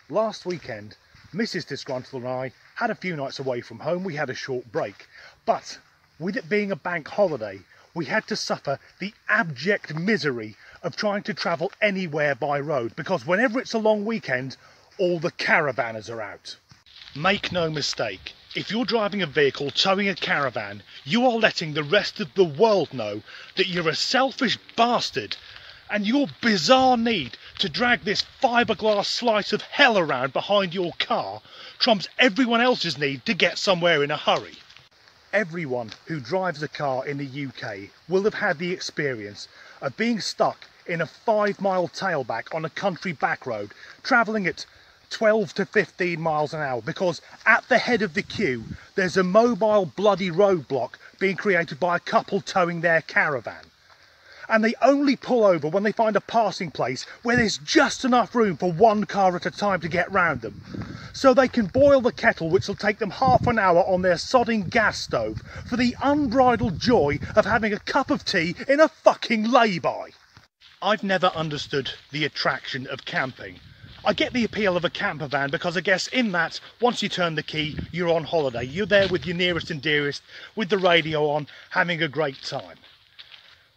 Last weekend, Mrs. Disgruntled and I had a few nights away from home. We had a short break, but with it being a bank holiday, we had to suffer the abject misery of trying to travel anywhere by road, because whenever it's a long weekend, all the caravanners are out. Make no mistake, if you're driving a vehicle towing a caravan, you are letting the rest of the world know that you're a selfish bastard, and your bizarre need to drag this fiberglass slice of hell around behind your car trumps everyone else's need to get somewhere in a hurry. Everyone who drives a car in the UK will have had the experience of being stuck in a 5-mile tailback on a country back road, travelling at 12 to 15 miles an hour, because at the head of the queue there's a mobile bloody roadblock being created by a couple towing their caravan. And they only pull over when they find a passing place where there's just enough room for one car at a time to get round them, so they can boil the kettle, which will take them half an hour on their sodding gas stove, for the unbridled joy of having a cup of tea in a fucking lay-by. I've never understood the attraction of camping. I get the appeal of a camper van because I guess in that, once you turn the key, you're on holiday. You're there with your nearest and dearest, with the radio on, having a great time.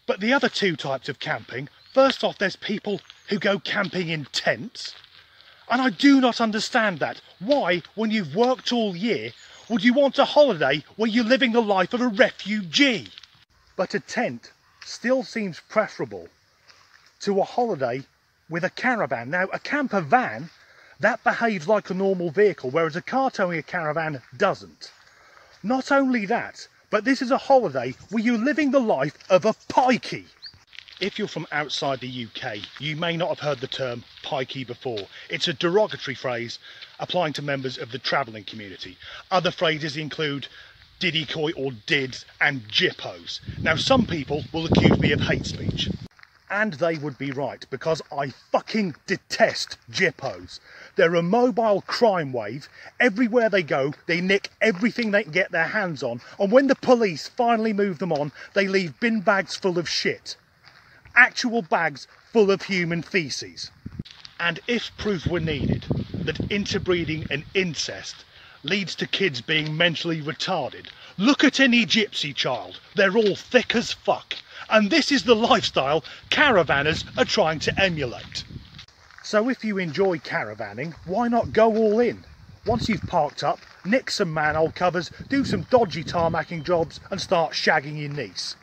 But the other two types of camping, first off, there's people who go camping in tents. And I do not understand that. Why, when you've worked all year, would you want a holiday where you're living the life of a refugee? But a tent still seems preferable to a holiday with a caravan. Now, a camper van, that behaves like a normal vehicle, whereas a car towing a caravan doesn't. Not only that, but this is a holiday where you're living the life of a pikey. If you're from outside the UK, you may not have heard the term pikey before. It's a derogatory phrase applying to members of the travelling community. Other phrases include diddy-coy or dids and jippos. Now, some people will accuse me of hate speech. And they would be right, because I fucking detest jippos. They're a mobile crime wave. Everywhere they go, they nick everything they can get their hands on, and when the police finally move them on, they leave bin bags full of shit. Actual bags full of human faeces. And if proof were needed that interbreeding and incest leads to kids being mentally retarded, look at any gypsy child. They're all thick as fuck. And this is the lifestyle caravanners are trying to emulate. So if you enjoy caravanning, why not go all in? Once you've parked up, nick some manhole covers, do some dodgy tarmacking jobs and start shagging your niece.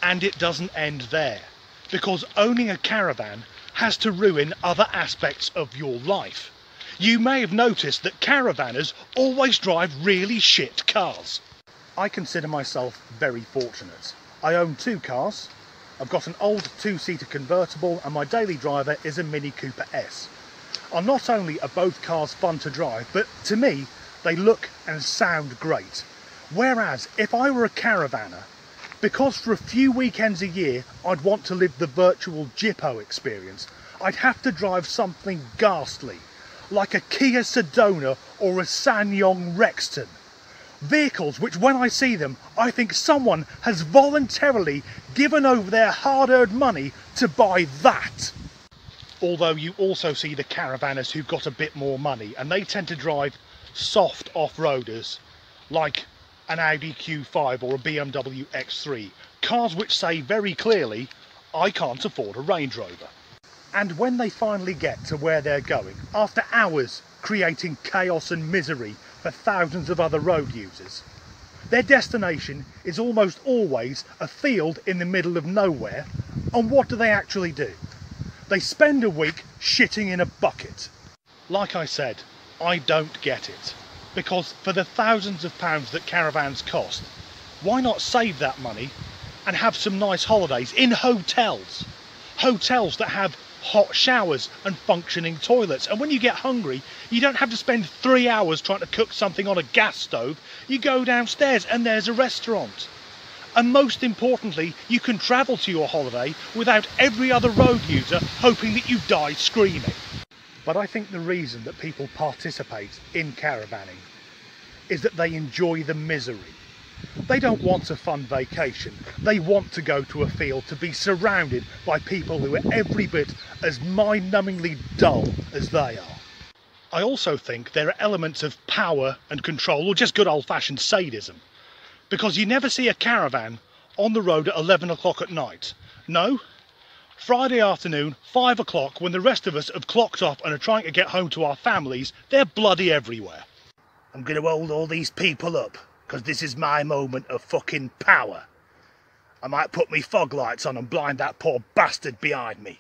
And it doesn't end there, because owning a caravan has to ruin other aspects of your life. You may have noticed that caravanners always drive really shit cars. I consider myself very fortunate. I own 2 cars. I've got an old 2-seater convertible, and my daily driver is a Mini Cooper S. And not only are both cars fun to drive, but to me, they look and sound great. Whereas if I were a caravanner, because for a few weekends a year I'd want to live the virtual Jippo experience, I'd have to drive something ghastly, like a Kia Sedona or a SsangYong Rexton. Vehicles which, when I see them, I think someone has voluntarily given over their hard-earned money to buy that. Although you also see the caravanners who've got a bit more money, and they tend to drive soft off-roaders like an Audi Q5 or a BMW X3, cars which say very clearly, I can't afford a Range Rover. And when they finally get to where they're going, after hours creating chaos and misery for thousands of other road users, their destination is almost always a field in the middle of nowhere. And what do they actually do? They spend a week shitting in a bucket. Like I said, I don't get it, because for the thousands of pounds that caravans cost, why not save that money and have some nice holidays in hotels? Hotels that have hot showers and functioning toilets, and when you get hungry you don't have to spend 3 hours trying to cook something on a gas stove. You go downstairs and there's a restaurant. And most importantly, you can travel to your holiday without every other road user hoping that you die screaming. But I think the reason that people participate in caravanning is that they enjoy the misery. They don't want a fun vacation. They want to go to a field to be surrounded by people who are every bit as mind-numbingly dull as they are. I also think there are elements of power and control, or just good old-fashioned sadism. Because you never see a caravan on the road at 11 o'clock at night. No, Friday afternoon, 5 o'clock, when the rest of us have clocked off and are trying to get home to our families, they're bloody everywhere. I'm going to hold all these people up, because this is my moment of fucking power. I might put me fog lights on and blind that poor bastard behind me.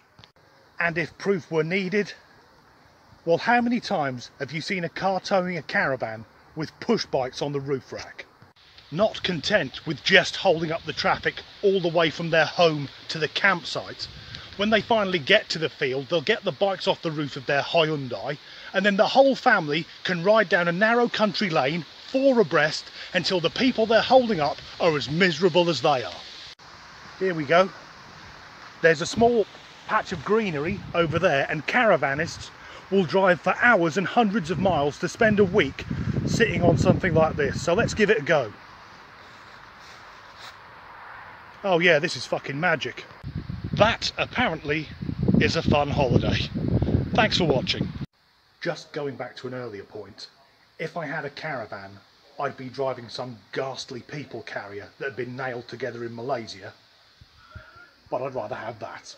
And if proof were needed, well, how many times have you seen a car towing a caravan with push bikes on the roof rack? Not content with just holding up the traffic all the way from their home to the campsite, when they finally get to the field, they'll get the bikes off the roof of their Hyundai, and then the whole family can ride down a narrow country lane, 4 abreast, until the people they're holding up are as miserable as they are. Here we go. There's a small patch of greenery over there, and caravanists will drive for hours and hundreds of miles to spend a week sitting on something like this. So let's give it a go. Oh yeah, this is fucking magic. That, apparently, is a fun holiday. Thanks for watching. Just going back to an earlier point, if I had a caravan, I'd be driving some ghastly people carrier that had been nailed together in Malaysia, but I'd rather have that.